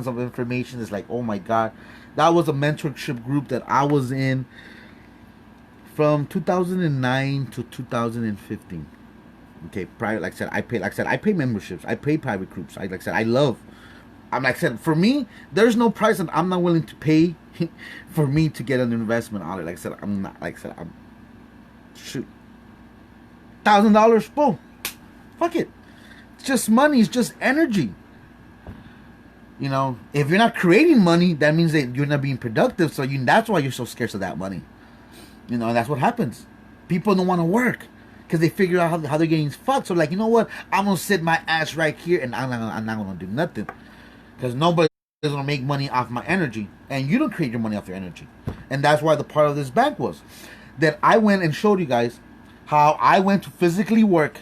of information. It's like, oh my God. That was a mentorship group that I was in from 2009 to 2015. Okay, private, like I said, I pay memberships. I pay private groups. Like I said, I love I'm like I said, for me, there's no price that I'm not willing to pay for me to get an investment on it. Like I said, I'm not. Like I said, I'm shoot $1,000. Boom, fuck it. It's just money. It's just energy. You know, if you're not creating money, that means that you're not being productive. So that's why you're so scarce of that money. You know, that's what happens. People don't want to work because they figure out how they're getting fucked. So like, you know what? I'm gonna sit my ass right here and I'm not gonna do nothing because nobody is gonna make money off my energy, and you don't create your money off your energy. And that's why the part of this bank was that I went and showed you guys how I went to physically work,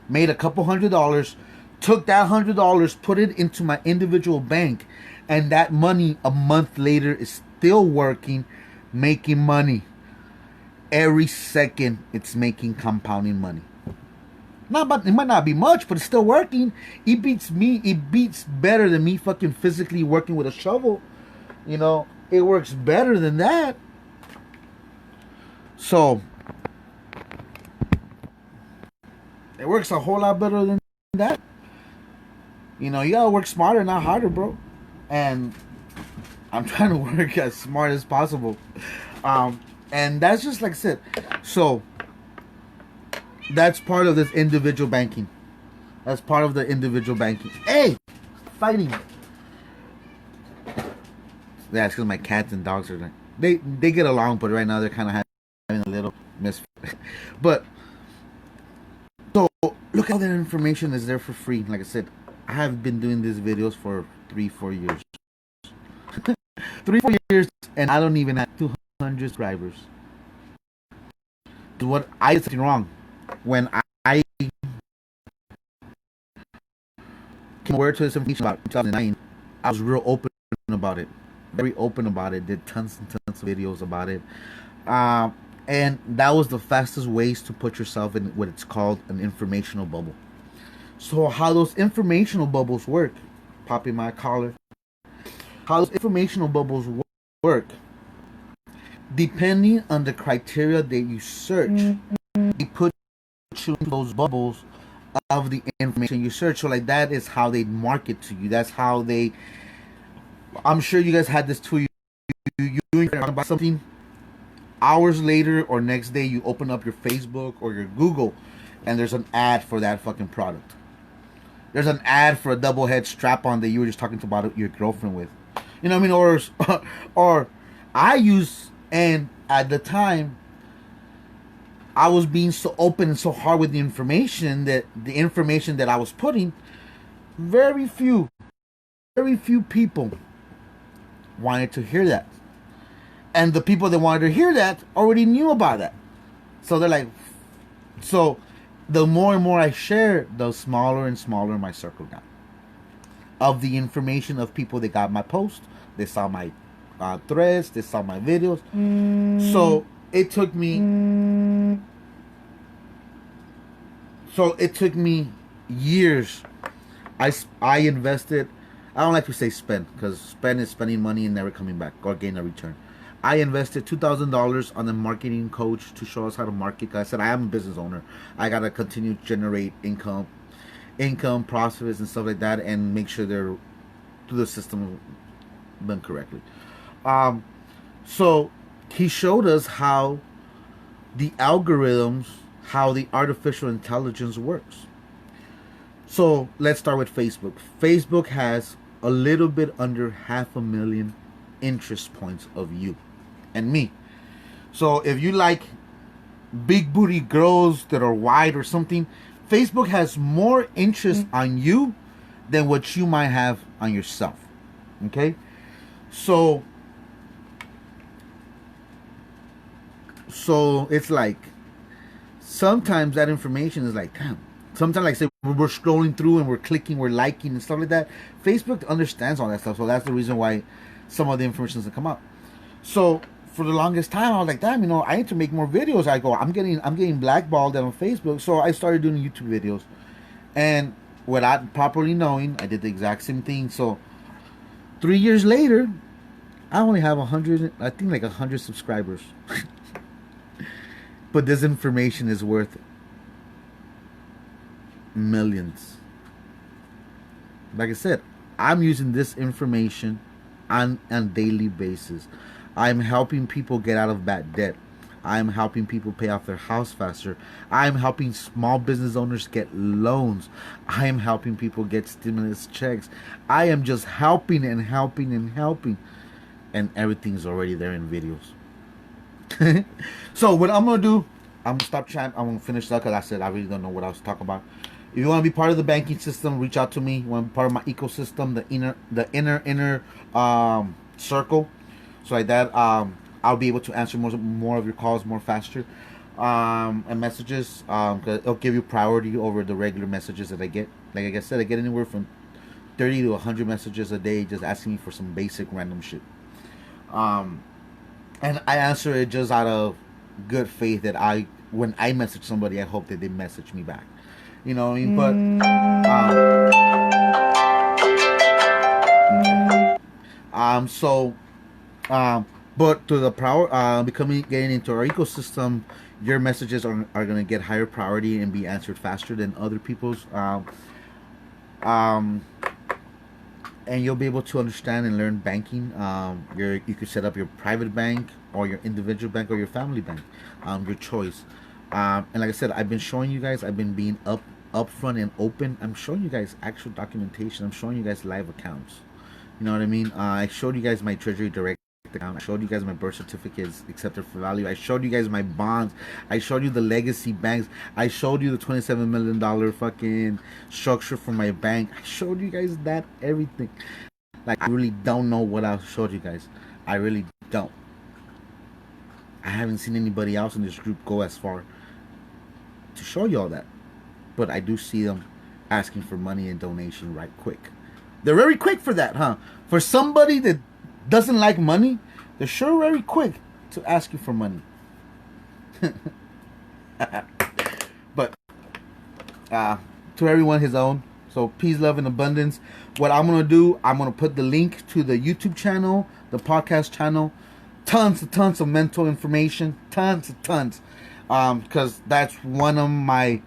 made a couple $100, took that $100, put it into my individual bank, and that money a month later is still working, making money. Every second it's making compounding money. But it might not be much, but it's still working. It beats better than me fucking physically working with a shovel. You know, it works better than that. So it works a whole lot better than that. You know, you gotta work smarter, not harder, bro. And I'm trying to work as smart as possible. And that's just like I said. So that's part of this individual banking. That's part of the individual banking. Hey, fighting. Yeah, it's because my cats and dogs are like they get along, but right now they're kind of having a little misfit. But so look, how that information is there for free. Like I said, I have been doing these videos for 3-4 years. 3-4 years, and I don't even have 200 subscribers. What I did something wrong when I came aware to this information about 2009. I was real open about it, very open about it. Did tons and tons of videos about it, and that was the fastest ways to put yourself in what it's called an informational bubble. So how those informational bubbles work, popping my collar. How those informational bubbles work, depending on the criteria that you search, they put you in those bubbles of the information you search. So like that is how they market to you. That's how they. I'm sure you guys had this too. You talk about something. Hours later or next day, you open up your Facebook or your Google, and there's an ad for that fucking product. There's an ad for a double head strap-on that you were just talking about your girlfriend with. You know what I mean? Or I use, and at the time, I was being so open and so hard with the information that I was putting, very few people wanted to hear that. And the people that wanted to hear that already knew about that. So they're like, so the more and more I share, the smaller and smaller my circle got. Of the information of people that got my post, they saw my threads, they saw my videos. So it took me. So it took me years. I invested. I don't like to say spend, because spend is spending money and never coming back or getting a return. I invested $2,000 on a marketing coach to show us how to market. Cause I said I am a business owner. I gotta continue to generate income, profits, and stuff like that, and make sure they're through the system done correctly. So he showed us how the algorithms, how the artificial intelligence works. So let's start with Facebook. Facebook has a little bit under 500,000 interest points of you and me. So if you like big booty girls that are white or something, Facebook has more interest on you than what you might have on yourself. Okay? So it's like sometimes that information is like, damn. Sometimes, like, say, we're scrolling through and we're clicking, we're liking and stuff like that. Facebook understands all that stuff, so that's the reason why some of the information doesn't come up. So for the longest time, I was like, damn, you know, I need to make more videos. I go, I'm getting blackballed on Facebook, so I started doing YouTube videos, and without properly knowing, I did the exact same thing. So 3 years later, I only have 100 subscribers. But this information is worth millions. Like I said, I'm using this information on daily basis. I'm helping people get out of bad debt. I'm helping people pay off their house faster. I'm helping small business owners get loans. I am helping people get stimulus checks. I am just helping and helping and helping. And everything's already there in videos. So what I'm going to do, I'm going to stop chatting. I'm going to finish that because I said I really don't know what I was talking about. If you want to be part of the banking system, reach out to me. You want to be part of my ecosystem, the inner circle. So like that, I'll be able to answer more of your calls more faster, and messages. Cause it'll give you priority over the regular messages that I get. Like I said, I get anywhere from 30 to 100 messages a day just asking me for some basic random shit. And I answer it just out of good faith that when I message somebody, I hope that they message me back. You know what I mean? But to the power, getting into our ecosystem, your messages are going to get higher priority and be answered faster than other people's. And you'll be able to understand and learn banking. You could set up your private bank or your individual bank or your family bank, your choice. And like I said, I've been showing you guys. I've been being upfront and open. I'm showing you guys actual documentation. I'm showing you guys live accounts. You know what I mean? I showed you guys my Treasury Direct account. I showed you guys my birth certificates accepted for value. I showed you guys my bonds. I showed you the legacy banks. I showed you the $27 million fucking structure for my bank. I showed you guys that everything. Like, I really don't know what I showed you guys. I really don't. I haven't seen anybody else in this group go as far to show you all that. But I do see them asking for money and donation right quick. They're very quick for that, huh? For somebody that doesn't like money, they're sure very quick to ask you for money. But to everyone his own. So peace, love, and abundance. What I'm gonna do, I'm gonna put the link to the YouTube channel, the podcast channel, tons of mental information, tons, because that's one of my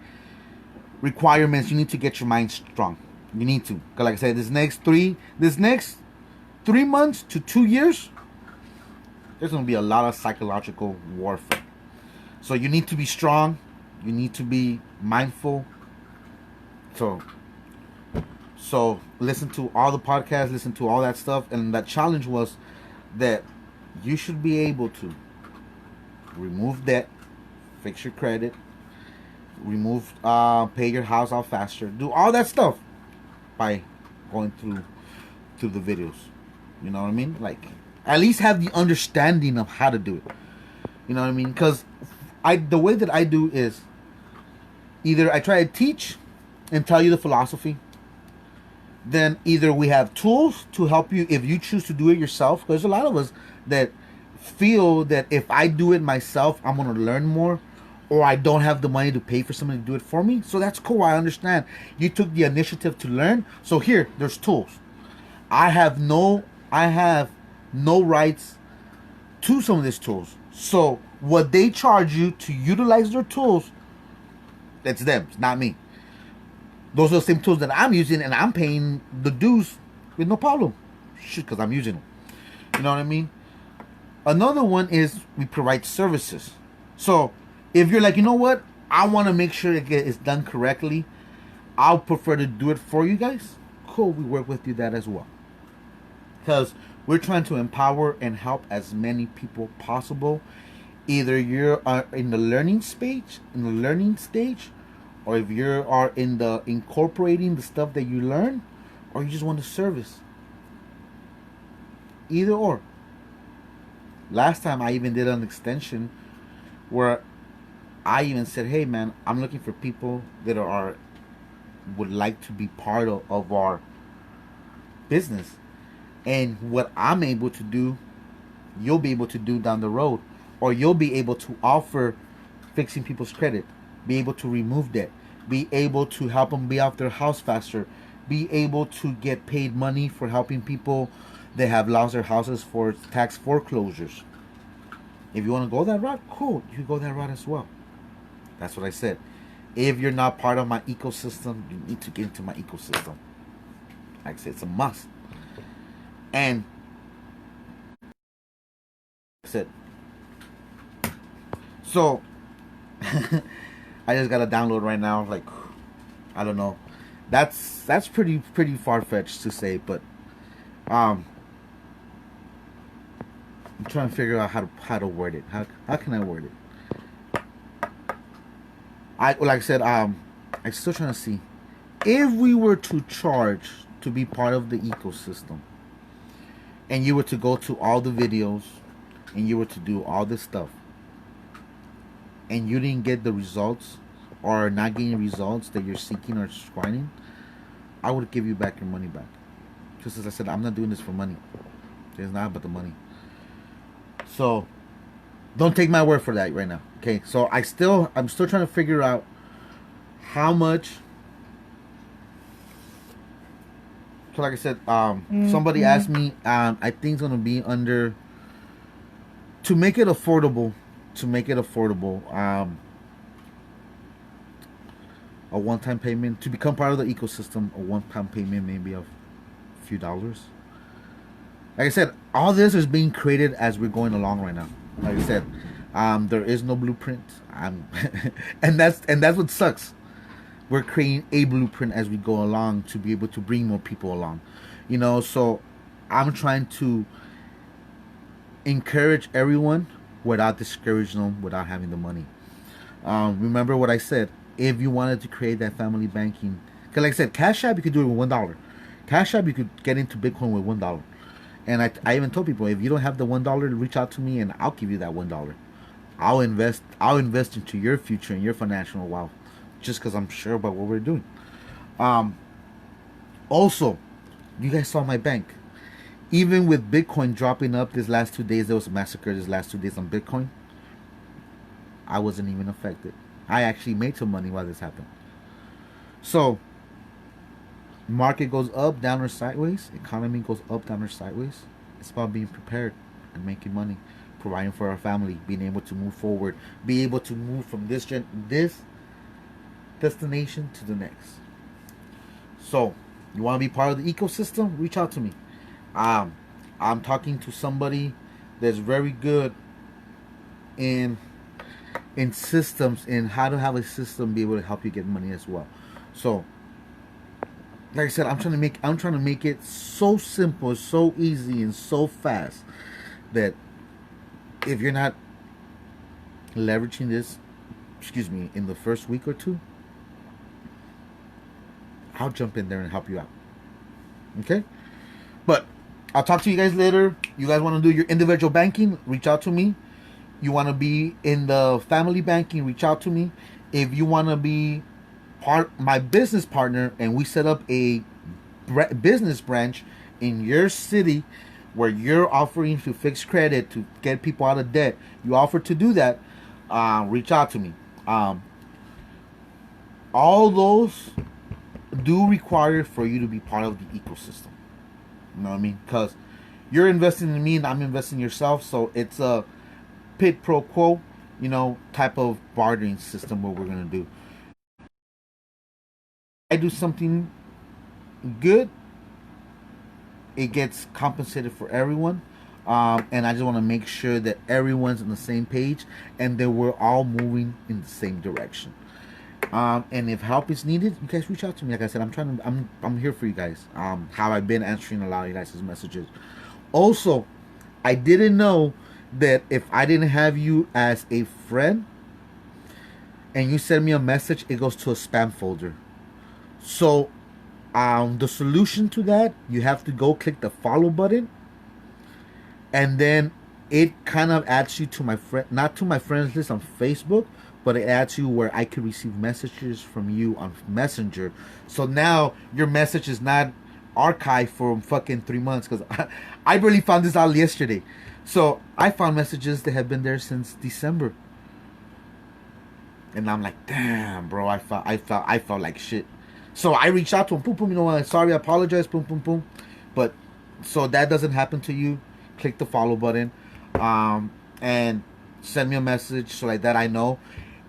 requirements. You need to get your mind strong. You need to, because like I said, this next 3 months to 2 years, there's going to be a lot of psychological warfare. So you need to be strong. You need to be mindful. So listen to all the podcasts, listen to all that stuff. And that challenge was that you should be able to remove debt, fix your credit, pay your house off faster, do all that stuff by going through the videos. You know what I mean? Like, at least have the understanding of how to do it. You know what I mean? Because the way that I do is either I try to teach and tell you the philosophy. Then either we have tools to help you if you choose to do it yourself. Because there's a lot of us that feel that if I do it myself, I'm going to learn more. Or I don't have the money to pay for somebody to do it for me. So that's cool. I understand. You took the initiative to learn. So here, there's tools. I have no rights to some of these tools. So what they charge you to utilize their tools, that's them. It's not me. Those are the same tools that I'm using, and I'm paying the dues with no problem. Shit, because I'm using them. You know what I mean? Another one is we provide services. So if you're like, you know what, I want to make sure it's done correctly, I'll prefer to do it for you guys. Cool, we work with you that as well. Because we're trying to empower and help as many people possible. Either you're in the learning stage, or if you are in the incorporating the stuff that you learn, or you just want to service. Either or. Last time I even did an extension where I even said, hey man, I'm looking for people that would like to be part of our business. And what I'm able to do, you'll be able to do down the road. Or you'll be able to offer fixing people's credit, be able to remove debt, be able to help them be off their house faster, be able to get paid money for helping people that have lost their houses for tax foreclosures. If you want to go that route, cool, you can go that route as well. That's what I said. If you're not part of my ecosystem, you need to get into my ecosystem. Like I said, it's a must. And I said, so I just got to download right now. Like, I don't know. That's pretty far fetched to say, but I'm trying to figure out how to word it. How can I word it? Like I said, I'm still trying to see if we were to charge to be part of the ecosystem, and you were to go to all the videos, and you were to do all this stuff, and you didn't get the results, or not getting results that you're seeking or grinding, I would give you back your money back. Just as I said, I'm not doing this for money. It's not about the money. So don't take my word for that right now. Okay, so I'm still trying to figure out how much. So like I said, somebody asked me, I think it's gonna be under, to make it affordable, a one-time payment to become part of the ecosystem. A one-time payment, maybe of a few dollars. Like I said, all this is being created as we're going along right now. Like I said, there is no blueprint. And that's what sucks. We're creating a blueprint as we go along to be able to bring more people along. You know, so I'm trying to encourage everyone without discouraging them, without having the money. Remember what I said. If you wanted to create that family banking, because like I said, Cash App, you could do it with $1. Cash App, you could get into Bitcoin with $1. And I even told people, if you don't have the $1, reach out to me and I'll give you that $1. I'll invest into your future and your financial wealth, just because I'm sure about what we're doing. Also, you guys saw my bank. Even with Bitcoin dropping up these last 2 days, there was a massacre these last 2 days on Bitcoin. I wasn't even affected. I actually made some money while this happened. So, market goes up, down, or sideways. Economy goes up, down, or sideways. It's about being prepared and making money, providing for our family, being able to move forward, be able to move from this destination to the next. So, you want to be part of the ecosystem? Reach out to me. I'm talking to somebody that's very good in systems, in how to have a system be able to help you get money as well. So, like I said, I'm trying to make it so simple, so easy, and so fast that if you're not leveraging this, in the first week or two, I'll jump in there and help you out. Okay? But I'll talk to you guys later. You guys want to do your individual banking? Reach out to me. You want to be in the family banking? Reach out to me. If you want to be my business partner and we set up a business branch in your city where you're offering to fix credit to get people out of debt, you offer to do that, reach out to me. All those do require for you to be part of the ecosystem. You know what I mean? Because you're investing in me and I'm investing in yourself, so it's a quid pro quo, type of bartering system what we're going to do. I do something good, it gets compensated for everyone, and I just want to make sure that everyone's on the same page and that we're all moving in the same direction. And if help is needed, you guys reach out to me. Like I said, I'm here for you guys. How I've been answering a lot of you guys' messages. Also, I didn't know that if I didn't have you as a friend and you send me a message, it goes to a spam folder. So the solution to that, you have to go click the follow button, and then it kind of adds you to my friend, not to my friends list on Facebook, but it adds you where I could receive messages from you on Messenger. So now your message is not archived for fucking 3 months, because I barely found this out yesterday. So I found messages that have been there since December, and I'm like, damn, bro, I felt like shit. So I reached out to him, boom, boom, sorry, I apologize, boom, boom, boom. But so that doesn't happen to you, click the follow button, and send me a message so like that I know.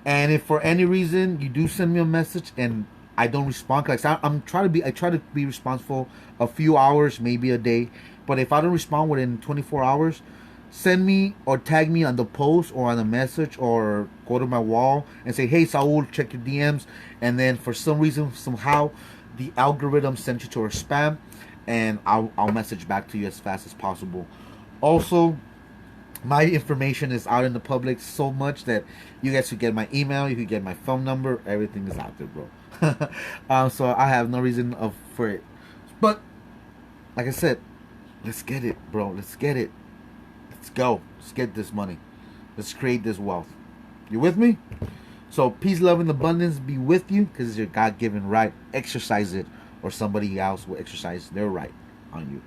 And if for any reason you do send me a message and I don't respond. Cause I'm trying to be. I try to be responsible a few hours, maybe a day. But if I don't respond within 24 hours, send me or tag me on the post or on a message or go to my wall and say, "Hey, Saul, check your DMs." And then for some reason, somehow, the algorithm sent you to our spam, and I'll message back to you as fast as possible. Also, my information is out in the public so much that you guys could get my email, you could get my phone number, everything is out there, bro. So I have no reason for it. But like I said, let's get it, bro. Let's get it. Let's go. Let's get this money. Let's create this wealth. You with me? So peace, love, and abundance be with you, because it's your God-given right. Exercise it, or somebody else will exercise their right on you.